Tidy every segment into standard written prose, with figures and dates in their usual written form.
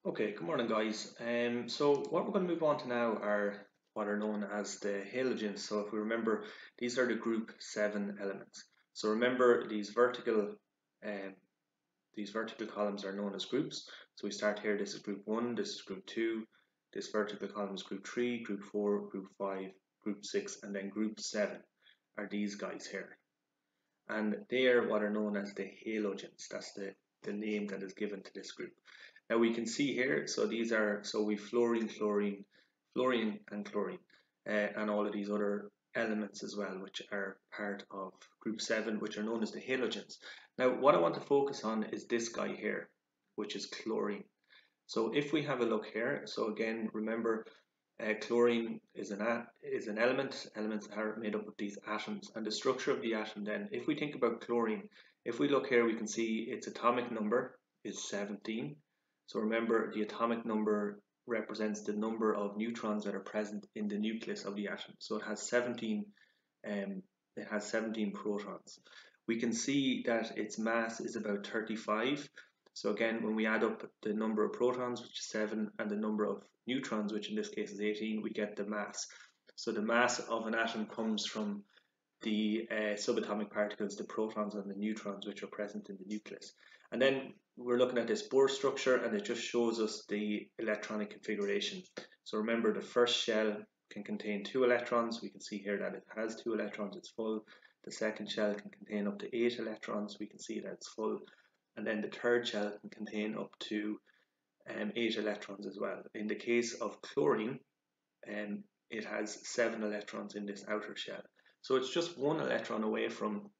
Okay, good morning, guys. So what we're going to move on to now are what are known as the halogens. So if we remember, these are the group 7 elements. So remember um, these vertical columns are known as groups. So we start here. This is group 1. This is group 2. This vertical column is group 3, group 4, group 5, group 6, and then group 7 are these guys here. And they are what are known as the halogens. That's the name that is given to this group. Now we can see here, so these are, so we fluorine, fluorine and chlorine, and all of these other elements as well, which are part of group 7, which are known as the halogens. Now what I want to focus on is this guy here, which is chlorine. So if we have a look here, so again, remember, chlorine is an element. Elements are made up of these atoms, and the structure of the atom then, if we think about chlorine, if we look here, we can see its atomic number is 17. So remember, the atomic number represents the number of neutrons that are present in the nucleus of the atom. So it has 17 protons. We can see that its mass is about 35. So again, when we add up the number of protons, which is 7, and the number of neutrons, which in this case is 18, we get the mass. So the mass of an atom comes from the subatomic particles, the protons and the neutrons, which are present in the nucleus. And then we're looking at this Bohr structure, and it just shows us the electronic configuration. So remember, the first shell can contain 2 electrons. We can see here that it has 2 electrons, it's full. The second shell can contain up to 8 electrons. We can see that it's full. And then the third shell can contain up to 8 electrons as well. In the case of chlorine, it has 7 electrons in this outer shell. So it's just 1 electron away from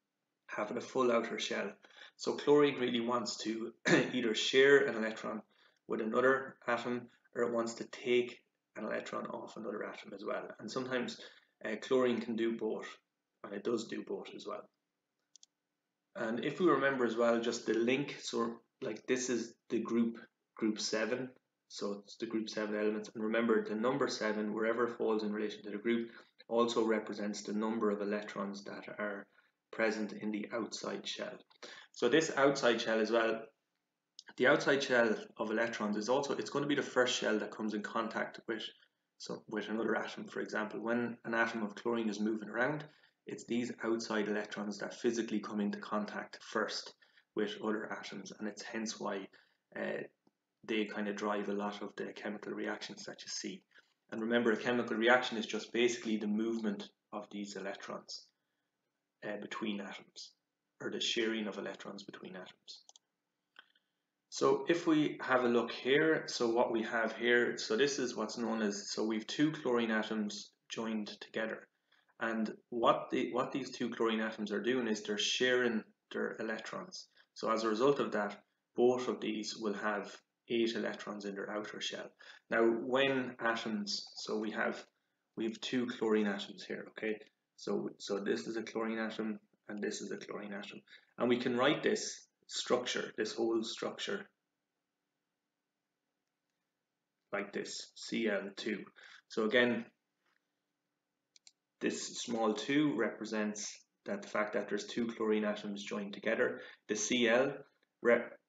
having a full outer shell. So chlorine really wants to either share an electron with another atom, or it wants to take an electron off another atom as well. And sometimes chlorine can do both, and it does do both as well. And if we remember as well, just the link, so like this is the group 7, so it's the group 7 elements. And remember, the number 7, wherever it falls in relation to the group, also represents the number of electrons that are present in the outside shell. So this outside shell as well, the outside shell of electrons is also, it's going to be the first shell that comes in contact with another atom. For example, when an atom of chlorine is moving around, it's these outside electrons that physically come into contact first with other atoms, and it's hence why they kind of drive a lot of the chemical reactions that you see. And remember, a chemical reaction is just basically the movement of these electrons between atoms, or the sharing of electrons between atoms. So if we have a look here, so what we have here, so this is what's known as, so we've 2 chlorine atoms joined together. And what these 2 chlorine atoms are doing is they're sharing their electrons. So as a result of that, both of these will have 8 electrons in their outer shell. Now when atoms, so we have 2 chlorine atoms here, okay? So this is a chlorine atom and this is a chlorine atom. And we can write this structure, this whole structure, like this, Cl2. So again, this small 2 represents that the fact that there's 2 chlorine atoms joined together. The Cl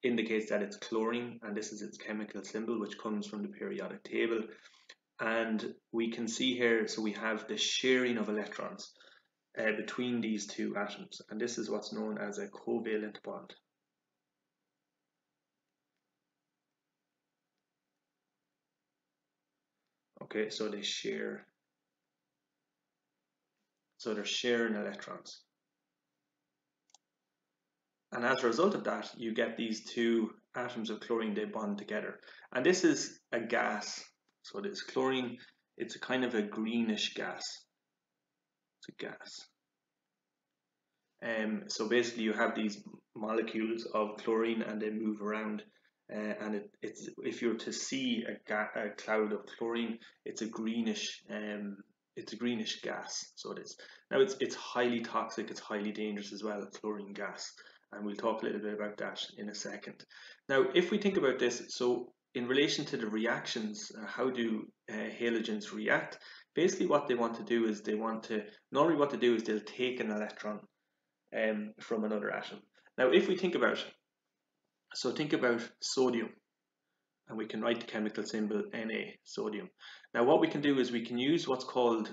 indicates that it's chlorine, and this is its chemical symbol, which comes from the periodic table. And we can see here, so we have the sharing of electrons between these 2 atoms, and this is what's known as a covalent bond. Okay, so they share, so they're sharing electrons. And as a result of that, you get these 2 atoms of chlorine, they bond together. And this is a gas. So this chlorine, it's a kind of a greenish gas. It's a gas. So basically you have these molecules of chlorine and they move around. And it's if you're to see a cloud of chlorine, it's a greenish gas. So it is. Now it's highly toxic, it's highly dangerous as well, chlorine gas. And we'll talk a little bit about that in a second. Now, if we think about this, so in relation to the reactions, how do halogens react? Basically what they want to do is normally what they do is they'll take an electron from another atom. Now, if we think about sodium, and we can write the chemical symbol Na, sodium. Now what we can do is we can use what's called,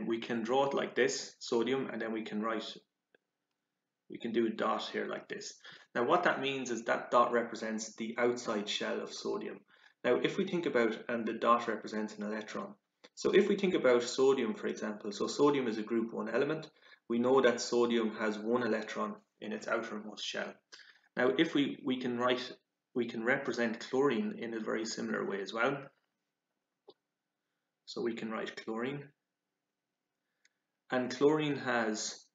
we can draw it like this, sodium, and then we can do a dot here like this. Now what that means is that dot represents the outside shell of sodium. Now if we think about, and the dot represents an electron. So if we think about sodium, for example, so sodium is a group 1 element. We know that sodium has 1 electron in its outermost shell. Now if we can represent chlorine in a very similar way as well. So we can write chlorine, and chlorine has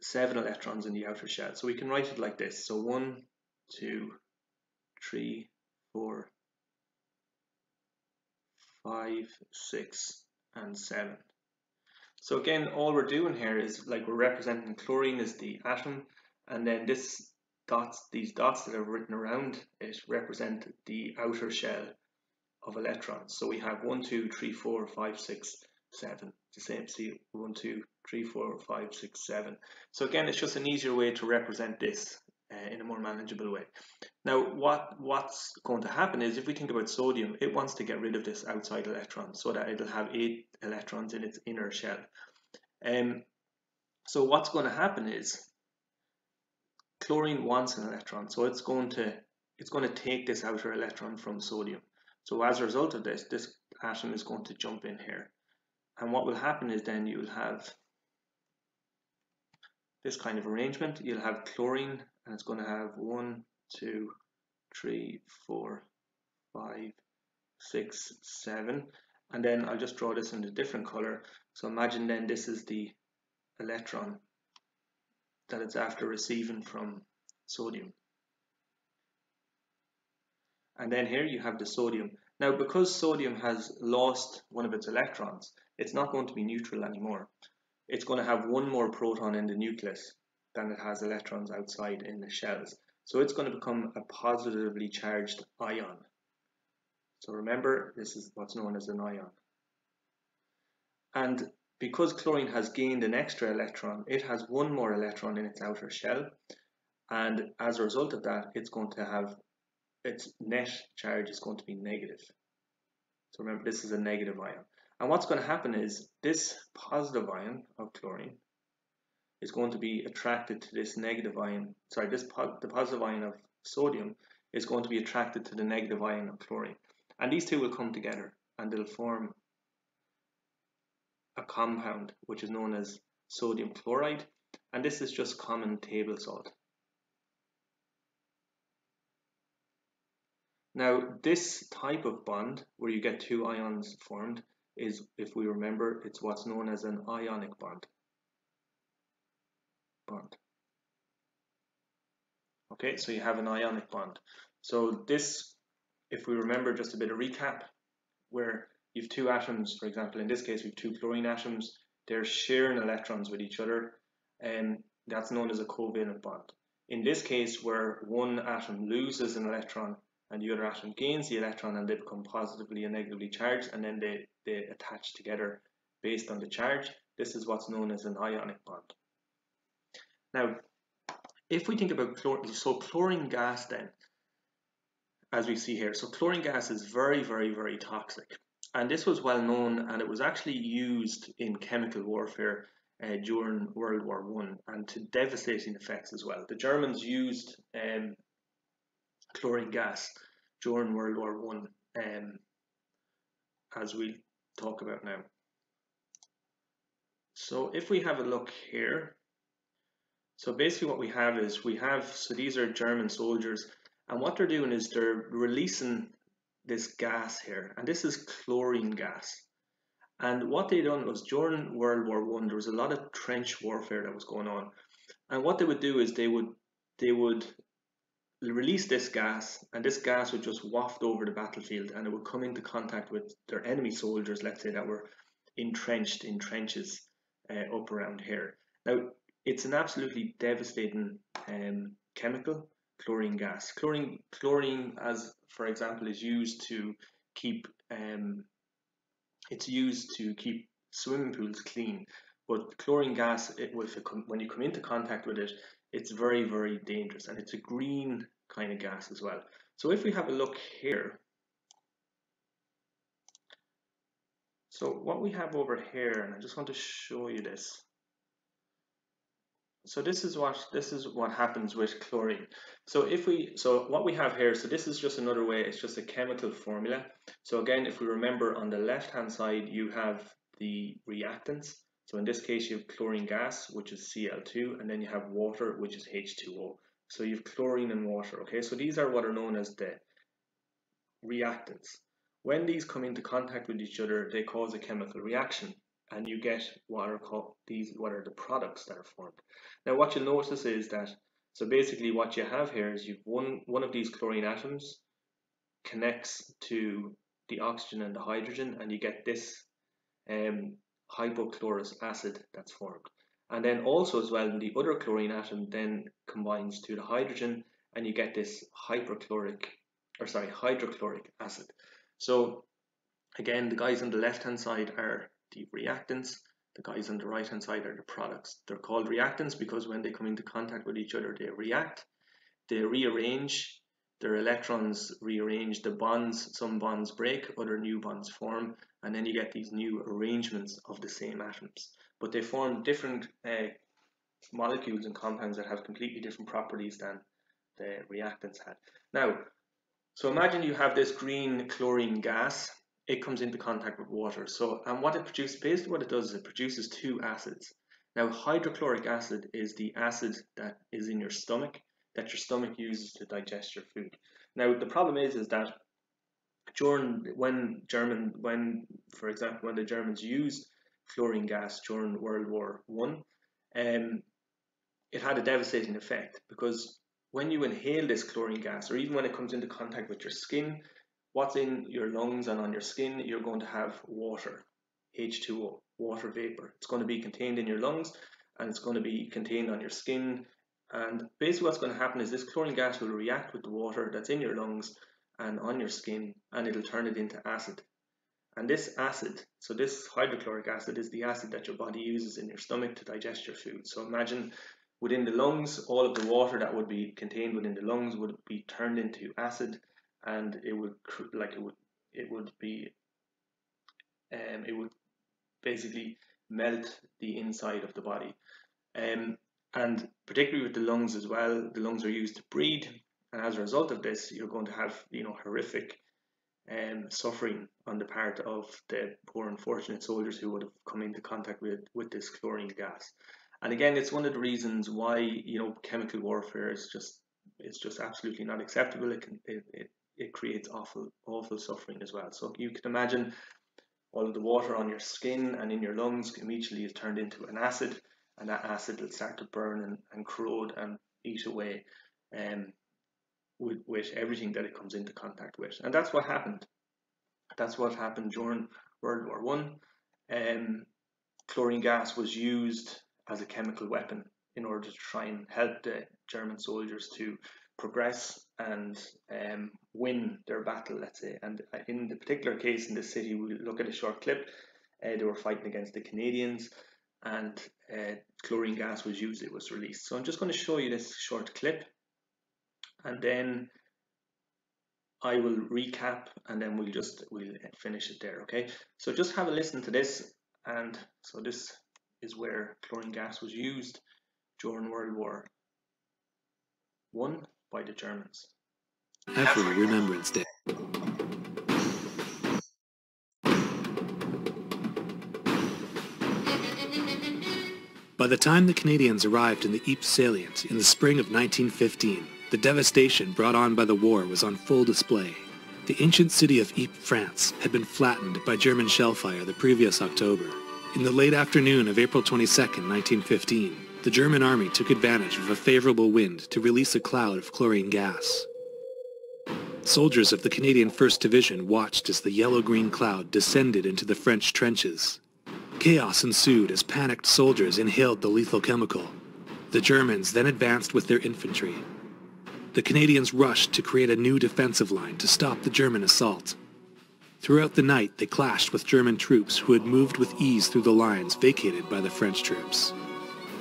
7 electrons in the outer shell. So we can write it like this. So 1, 2, 3, 4, 5, 6, and 7. So again, all we're doing here is like we're representing chlorine as the atom, and then these dots that are written around it represent the outer shell of electrons. So we have 1, 2, 3, 4, 5, 6, 7. The same, see, 1, 2, 3, 4, 5, 6, 7. So again, it's just an easier way to represent this in a more manageable way. Now, what's going to happen is, if we think about sodium, it wants to get rid of this outside electron so that it'll have 8 electrons in its inner shell. So what's going to happen is chlorine wants an electron, so it's going to take this outer electron from sodium. So as a result of this atom is going to jump in here. And what will happen is then you'll have this kind of arrangement. You'll have chlorine, and it's going to have 1, 2, 3, 4, 5, 6, 7. And then I'll just draw this in a different color. So imagine then this is the electron that it's after receiving from sodium. And then here you have the sodium. Now, because sodium has lost one of its electrons, it's not going to be neutral anymore. It's going to have one more proton in the nucleus than it has electrons outside in the shells. So it's going to become a positively charged ion. So remember, this is what's known as an ion. And because chlorine has gained an extra electron, it has one more electron in its outer shell. And as a result of that, it's going to have, its net charge is going to be negative. So remember, this is a negative ion. And what's going to happen is this positive ion of chlorine is going to be attracted to this negative ion, the positive ion of sodium is going to be attracted to the negative ion of chlorine. And these two will come together and they'll form a compound which is known as sodium chloride, and this is just common table salt. Now, this type of bond where you get two ions formed is, if we remember, it's what's known as an ionic bond. Okay, so you have an ionic bond. So this, if we remember, just a bit of recap, where you have two atoms, for example, in this case we have two chlorine atoms, they're sharing electrons with each other, and that's known as a covalent bond. In this case, where one atom loses an electron and the other atom gains the electron, and they become positively and negatively charged, and then they attach together based on the charge, this is what's known as an ionic bond. Now, if we think about chlorine gas then, as we see here, so chlorine gas is very, very, very toxic. And this was well known, and it was actually used in chemical warfare during World War I, and to devastating effects as well. The Germans used chlorine gas during World War I, as we talk about now. So if we have a look here, so basically what we have is, so these are German soldiers, and what they're doing is they're releasing this gas here, and this is chlorine gas. And what they done was, during World War I, there was a lot of trench warfare that was going on, and what they would do is they would release this gas, and this gas would just waft over the battlefield, and it would come into contact with their enemy soldiers, let's say, that were entrenched in trenches up around here. Now, it's an absolutely devastating chemical, chlorine gas. Chlorine, as for example, is used to keep swimming pools clean. But chlorine gas, when you come into contact with it, it's very, very dangerous, and it's a green kind of gas as well. So if we have a look here, so what we have over here, and I just want to show you this. So this is what happens with chlorine. So what we have here, so this is just another way, it's just a chemical formula. So again, if we remember, on the left hand side you have the reactants. So in this case you have chlorine gas, which is Cl2, and then you have water, which is H2O. So you have chlorine and water, okay? So these are what are known as the reactants. When these come into contact with each other, they cause a chemical reaction, and you get what are the products that are formed. Now what you'll notice is that, so basically what you have here is you've one of these chlorine atoms connects to the oxygen and the hydrogen, and you get this hypochlorous acid that's formed. And then also as well, the other chlorine atom then combines to the hydrogen, and you get this hydrochloric acid. So again, the guys on the left hand side are the reactants, the guys on the right hand side are the products. They're called reactants because when they come into contact with each other, they react, they rearrange, their electrons rearrange, the bonds, some bonds break, other new bonds form, and then you get these new arrangements of the same atoms. But they form different molecules and compounds that have completely different properties than the reactants had. Now, so imagine you have this green chlorine gas. It comes into contact with water. So, and what it produces, basically what it does is it produces two acids. Now, hydrochloric acid is the acid that is in your stomach, that your stomach uses to digest your food. Now, the problem is that when the Germans used chlorine gas during World War I, it had a devastating effect, because when you inhale this chlorine gas, or even when it comes into contact with your skin, what's in your lungs and on your skin, you're going to have water, H2O, water vapor. It's going to be contained in your lungs, and it's going to be contained on your skin. And basically what's going to happen is this chlorine gas will react with the water that's in your lungs and on your skin, and it'll turn it into acid. And this acid, so this hydrochloric acid, is the acid that your body uses in your stomach to digest your food. So imagine within the lungs, all of the water that would be contained within the lungs would be turned into acid, and it would basically melt the inside of the body. And particularly with the lungs as well, the lungs are used to breathe, and as a result of this, you're going to have horrific suffering on the part of the poor unfortunate soldiers who would have come into contact with this chlorine gas. And again, it's one of the reasons why chemical warfare is just absolutely not acceptable. It creates awful suffering as well. So you can imagine all of the water on your skin and in your lungs immediately is turned into an acid, and that acid will start to burn and corrode and eat away with everything that it comes into contact with. And that's what happened. That's what happened during World War I. Chlorine gas was used as a chemical weapon in order to try and help the German soldiers to progress and win their battle, let's say. And in the particular case in this city, we look at a short clip. They were fighting against the Canadians, and chlorine gas was used. It was released. So I'm just going to show you this short clip, and then I will recap, and then we'll finish it there. Okay, so just have a listen to this. And so this is where chlorine gas was used during World War I by the Germans. Every Remembrance Day. By the time the Canadians arrived in the Ypres salient in the spring of 1915, the devastation brought on by the war was on full display. The ancient city of Ypres, France, had been flattened by German shellfire the previous October. In the late afternoon of April 22, 1915, the German army took advantage of a favorable wind to release a cloud of chlorine gas. Soldiers of the Canadian 1st Division watched as the yellow-green cloud descended into the French trenches. Chaos ensued as panicked soldiers inhaled the lethal chemical. The Germans then advanced with their infantry. The Canadians rushed to create a new defensive line to stop the German assault. Throughout the night, they clashed with German troops who had moved with ease through the lines vacated by the French troops.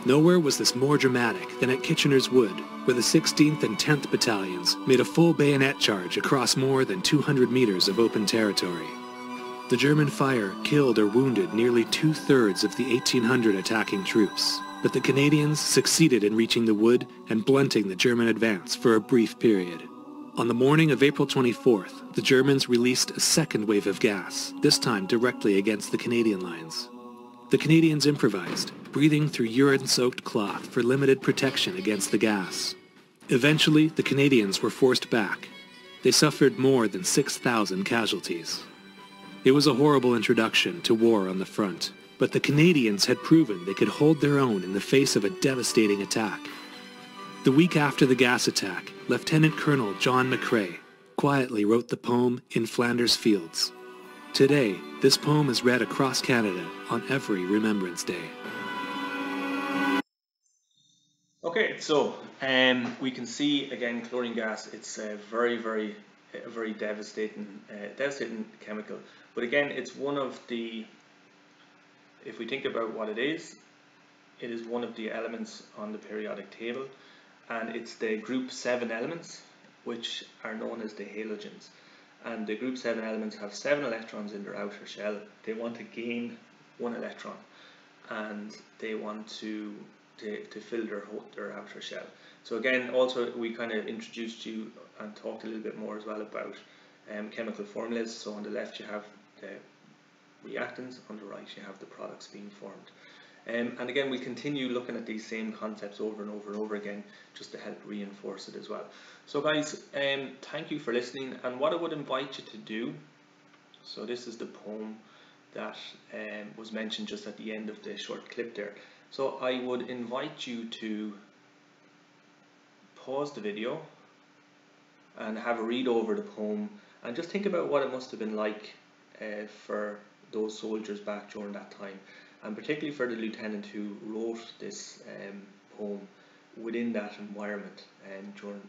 Nowhere was this more dramatic than at Kitchener's Wood, where the 16th and 10th Battalions made a full bayonet charge across more than 200 meters of open territory. The German fire killed or wounded nearly 2/3 of the 1,800 attacking troops, but the Canadians succeeded in reaching the wood and blunting the German advance for a brief period. On the morning of April 24th, the Germans released a second wave of gas, this time directly against the Canadian lines. The Canadians improvised, breathing through urine-soaked cloth for limited protection against the gas. Eventually, the Canadians were forced back. They suffered more than 6,000 casualties. It was a horrible introduction to war on the front, but the Canadians had proven they could hold their own in the face of a devastating attack. The week after the gas attack, Lieutenant Colonel John McCrae quietly wrote the poem In Flanders Fields. Today, this poem is read across Canada on every Remembrance Day. Okay, so we can see again chlorine gas. It's a very devastating chemical. But again, it's one of the, if we think about what it is one of the elements on the periodic table, and it's the group 7 elements, which are known as the halogens. And the group 7 elements have 7 electrons in their outer shell. They want to gain 1 electron, and they want to fill their outer shell. So again, also we kind of introduced you and talked a little bit more as well about chemical formulas. So on the left you have the reactants, on the right you have the products being formed. And again, we continue looking at these same concepts over and over again, just to help reinforce it as well. So guys, thank you for listening, and what I would invite you to do, so this is the poem that was mentioned just at the end of the short clip there. So I would invite you to pause the video and have a read over the poem, and just think about what it must have been like for those soldiers back during that time, and particularly for the lieutenant who wrote this poem within that environment during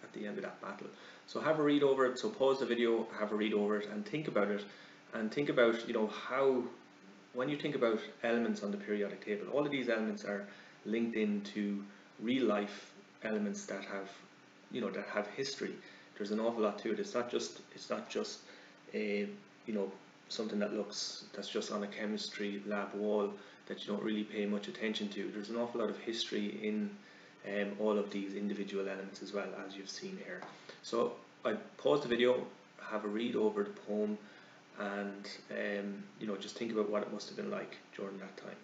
at the end of that battle. So have a read over it. So pause the video, have a read over it, and think about it, and think about, you know, how, when you think about elements on the periodic table, all of these elements are linked into real life elements that have, you know, that have history. There's an awful lot to it. It's not just a, you know, something that's just on a chemistry lab wall that you don't really pay much attention to. There's an awful lot of history in all of these individual elements as well, as you've seen here. So I pause the video, have a read over the poem, and you know, just think about what it must have been like during that time.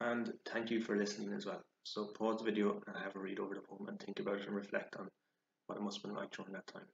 And thank you for listening as well. So pause the video and have a read over the poem and think about it and reflect on what it must have been like during that time.